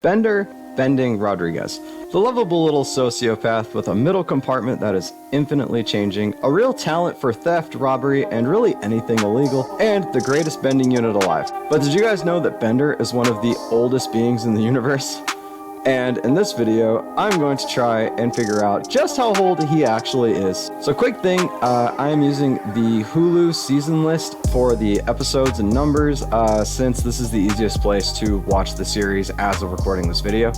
Bender Bending Rodriguez, the lovable little sociopath with a middle compartment that is infinitely changing, a real talent for theft, robbery, and really anything illegal, and the greatest bending unit alive. But did you guys know that Bender is one of the oldest beings in the universe? And in this video, I'm going to try and figure out just how old he actually is. So quick thing, I am using the Hulu season list for the episodes and numbers, since this is the easiest place to watch the series as of recording this video.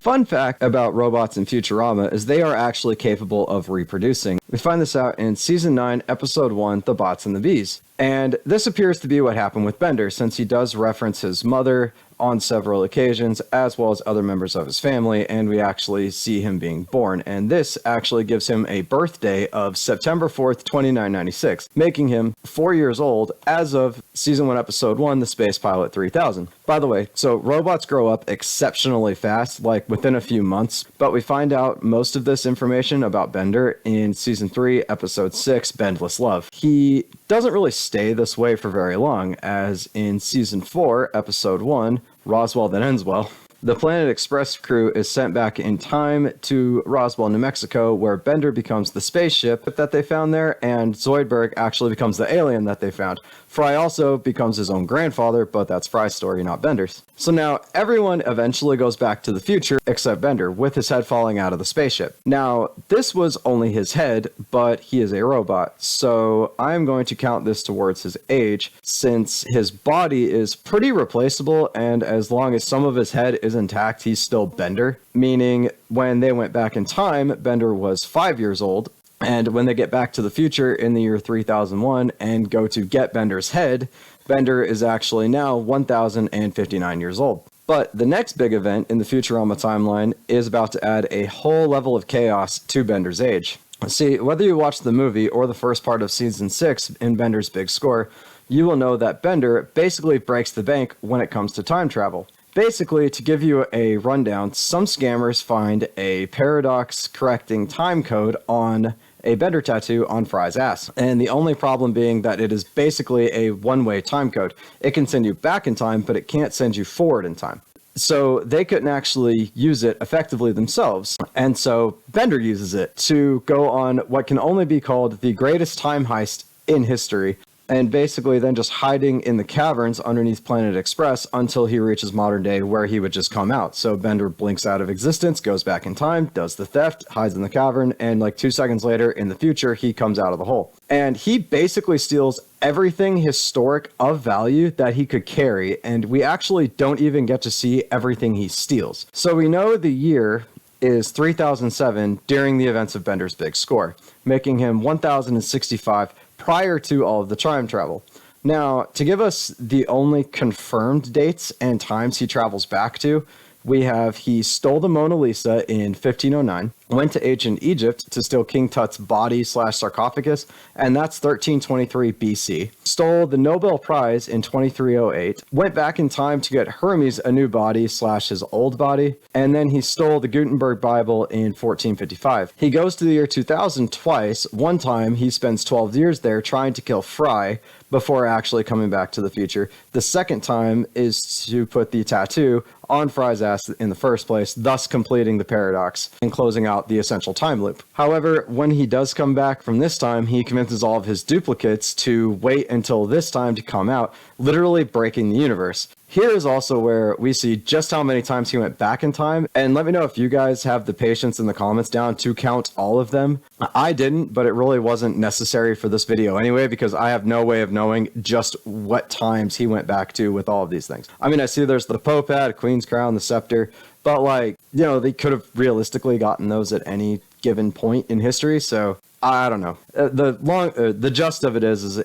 Fun fact about robots in Futurama is they are actually capable of reproducing. We find this out in Season 9, Episode 1, The Bots and the Bees. And this appears to be what happened with Bender, since he does reference his mother on several occasions, as well as other members of his family, and we actually see him being born. And this actually gives him a birthday of September 4th, 2996, making him 4 years old as of Season 1, Episode 1, The Space Pilot 3000. By the way, so robots grow up exceptionally fast, like within a few months, but we find out most of this information about Bender in Season 3, Episode 6, Bendless Love. He doesn't really stay this way for very long, as in Season 4, Episode 1, Roswell That Ends Well, the Planet Express crew is sent back in time to Roswell, New Mexico, where Bender becomes the spaceship that they found there, and Zoidberg actually becomes the alien that they found. Fry also becomes his own grandfather, but that's Fry's story, not Bender's. So now, everyone eventually goes back to the future, except Bender, with his head falling out of the spaceship. Now, this was only his head, but he is a robot, so I'm going to count this towards his age, since his body is pretty replaceable, and as long as some of his head is intact, he's still Bender, meaning when they went back in time, Bender was 5 years old, and when they get back to the future in the year 3001 and go to get Bender's head, Bender is actually now 1059 years old. But the next big event in the Futurama timeline is about to add a whole level of chaos to Bender's age. See, whether you watch the movie or the first part of Season 6 in Bender's Big Score, you will know that Bender basically breaks the bank when it comes to time travel. Basically, to give you a rundown, some scammers find a paradox-correcting time code on a Bender tattoo on Fry's ass. And the only problem being that it is basically a one-way time code. It can send you back in time, but it can't send you forward in time. So they couldn't actually use it effectively themselves. And so Bender uses it to go on what can only be called the greatest time heist in history, and basically then just hiding in the caverns underneath Planet Express until he reaches modern day, where he would just come out. So Bender blinks out of existence, goes back in time, does the theft, hides in the cavern, and like 2 seconds later in the future, he comes out of the hole. And he basically steals everything historic of value that he could carry, and we actually don't even get to see everything he steals. So we know the year is 3007 during the events of Bender's Big Score, making him 1065 prior to all of the time travel. Now, to give us the only confirmed dates and times he travels back to, we have he stole the Mona Lisa in 1509, went to ancient Egypt to steal King Tut's body/sarcophagus, and that's 1323 BC. Stole the Nobel Prize in 2308, went back in time to get Hermes a new body/his old body, and then he stole the Gutenberg Bible in 1455. He goes to the year 2000 twice. One time he spends 12 years there trying to kill Fry before actually coming back to the future. The second time is to put the tattoo on Fry's ass in the first place, thus completing the paradox and closing out the essential time loop. However, when he does come back from this time, he convinces all of his duplicates to wait until this time to come out, literally breaking the universe. Here is also where we see just how many times he went back in time, and let me know if you guys have the patience in the comments down to count all of them. I didn't, but it really wasn't necessary for this video anyway, because I have no way of knowing just what times he went back to with all of these things. I mean, I see there's the Pope hat, Queen's crown, the scepter, but like, you know, they could have realistically gotten those at any given point in history, so I don't know. The gist of it is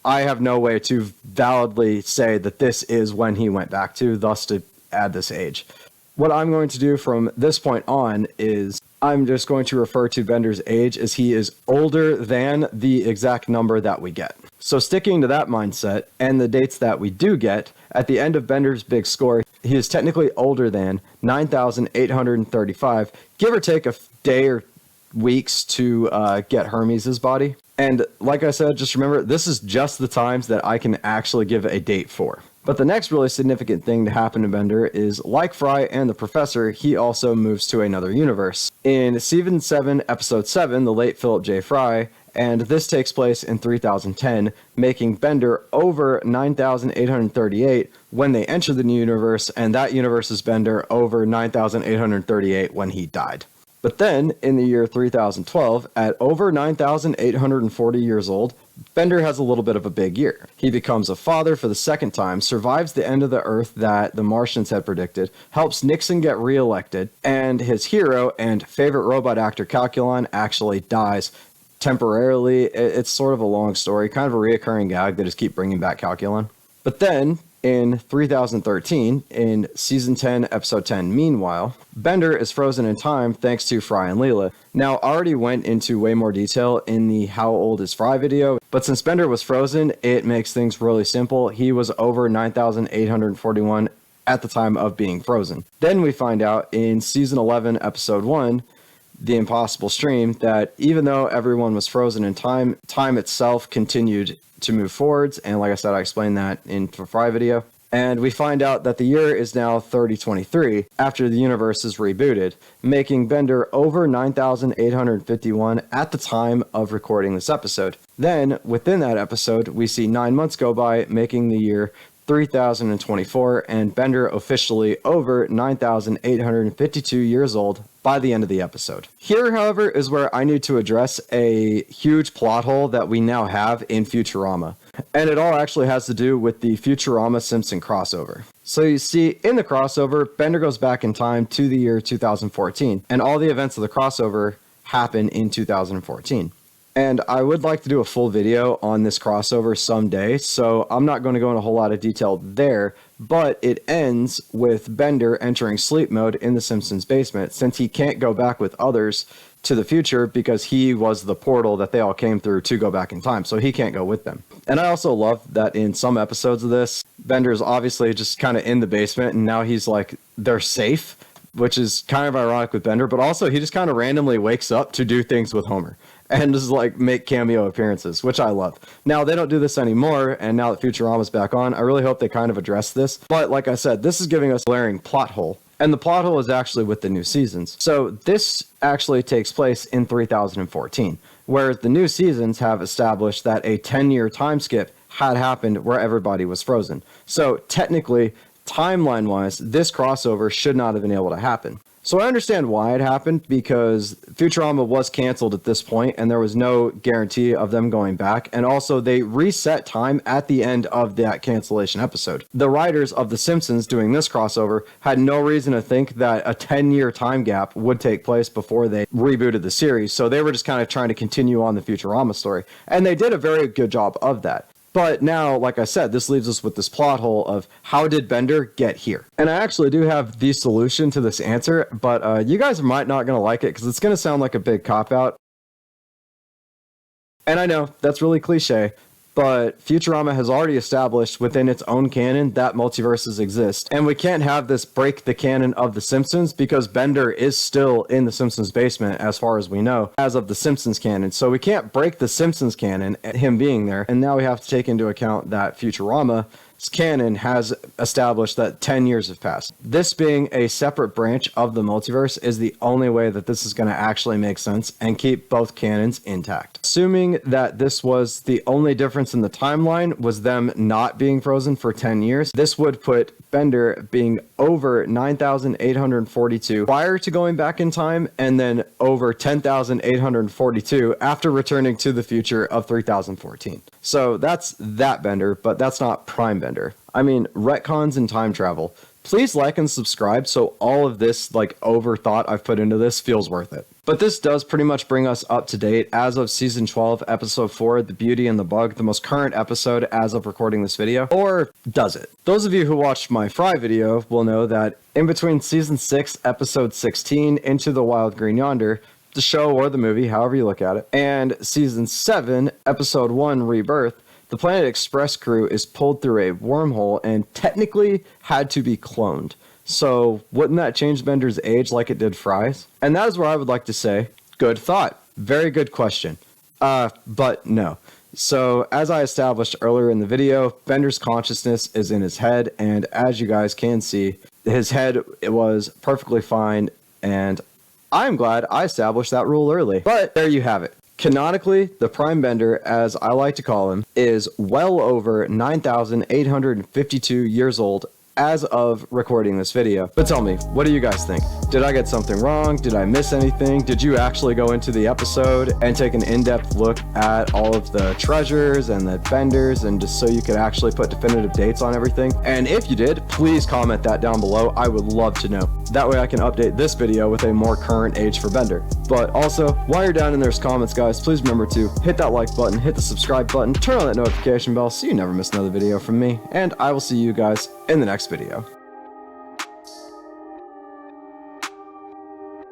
I have no way to validly say that this is when he went back to, thus to add this age. What I'm going to do from this point on is I'm just going to refer to Bender's age as he is older than the exact number that we get. So sticking to that mindset and the dates that we do get, at the end of Bender's Big Score, he is technically older than 9,835, give or take a day or weeks to get Hermes' body. And like I said, just remember, this is just the times that I can actually give a date for. But the next really significant thing to happen to Bender is, like Fry and the Professor, he also moves to another universe. In Season 7, Episode 7, The Late Philip J. Fry, and this takes place in 3010, making Bender over 9,838 when they enter the new universe, and that universe's Bender over 9,838 when he died. But then, in the year 3012, at over 9,840 years old, Bender has a little bit of a big year. He becomes a father for the second time, survives the end of the Earth that the Martians had predicted, helps Nixon get reelected, and his hero and favorite robot actor Calculon actually dies temporarily. It's sort of a long story, kind of a reoccurring gag. They just keep bringing back Calculon. But then, in 3013, in Season 10, Episode 10, Meanwhile, Bender is frozen in time thanks to Fry and Leela. Now, I already went into way more detail in the How Old is Fry video, but since Bender was frozen, it makes things really simple. He was over 9,841 at the time of being frozen. Then we find out in Season 11, Episode 1, The Impossible Stream, that even though everyone was frozen in time, time itself continued to move forwards, and like I said, I explained that in the Fry video. And we find out that the year is now 3023 after the universe is rebooted, making Bender over 9,851 at the time of recording this episode. Then, within that episode, we see 9 months go by, making the year 3024, and Bender officially over 9,852 years old by the end of the episode. Here, however, is where I need to address a huge plot hole that we now have in Futurama. And it all actually has to do with the Futurama-Simpson crossover. So you see, in the crossover, Bender goes back in time to the year 2014, and all the events of the crossover happen in 2014. And I would like to do a full video on this crossover someday, so I'm not going to go into a whole lot of detail there, but it ends with Bender entering sleep mode in the Simpsons basement, since he can't go back with others to the future because he was the portal that they all came through to go back in time, so he can't go with them. And I also love that in some episodes of this, Bender's obviously just kind of in the basement, and now he's like, they're safe, which is kind of ironic with Bender, but also he just kind of randomly wakes up to do things with Homer and just like make cameo appearances, which I love. Now, they don't do this anymore, and now that Futurama's back on, I really hope they kind of address this. But like I said, this is giving us a glaring plot hole, and the plot hole is actually with the new seasons. So this actually takes place in 3014, whereas the new seasons have established that a 10-year time skip had happened where everybody was frozen. So technically, timeline-wise, this crossover should not have been able to happen. So I understand why it happened, because Futurama was canceled at this point and there was no guarantee of them going back. And also they reset time at the end of that cancellation episode. The writers of The Simpsons doing this crossover had no reason to think that a 10-year time gap would take place before they rebooted the series. So they were just kind of trying to continue on the Futurama story. And they did a very good job of that. But now, like I said, this leaves us with this plot hole of how did Bender get here? And I actually do have the solution to this answer, but you guys might not going to like it because it's going to sound like a big cop-out. And I know, that's really cliche, but Futurama has already established within its own canon that multiverses exist. And we can't have this break the canon of The Simpsons because Bender is still in The Simpsons basement as far as we know, as of The Simpsons canon. So we can't break The Simpsons canon, him being there. And now we have to take into account that Futurama's canon has established that 10 years have passed. This being a separate branch of the multiverse is the only way that this is going to actually make sense and keep both canons intact. Assuming that this was the only difference in the timeline was them not being frozen for 10 years, this would put Bender being over 9,842 prior to going back in time, and then over 10,842 after returning to the future of 3014. So that's that Bender, but that's not Prime Bender. I mean, retcons and time travel. Please like and subscribe so all of this like overthought I've put into this feels worth it. But this does pretty much bring us up to date as of Season 12, Episode 4, The Beauty and the Bug, the most current episode as of recording this video. Or does it? Those of you who watched my Fry video will know that in between Season 6, Episode 16, Into the Wild Green Yonder, the show or the movie, however you look at it, and Season 7, Episode 1, Rebirth, the Planet Express crew is pulled through a wormhole and technically had to be cloned. So wouldn't that change Bender's age like it did Fry's? And that is where I would like to say, good thought. Very good question. But no. So as I established earlier in the video, Bender's consciousness is in his head, and as you guys can see, his head, it was perfectly fine, and I'm glad I established that rule early. But there you have it. Canonically, the Prime Bender, as I like to call him, is well over 9,852 years old as of recording this video. But tell me, what do you guys think? Did I get something wrong? Did I miss anything? Did you actually go into the episode and take an in-depth look at all of the treasures and the benders, and just so you could actually put definitive dates on everything? And if you did, please comment that down below. I would love to know. That way I can update this video with a more current age for Bender. But also, while you're down in those comments, guys, please remember to hit that like button, hit the subscribe button, turn on that notification bell so you never miss another video from me, and I will see you guys in the next video.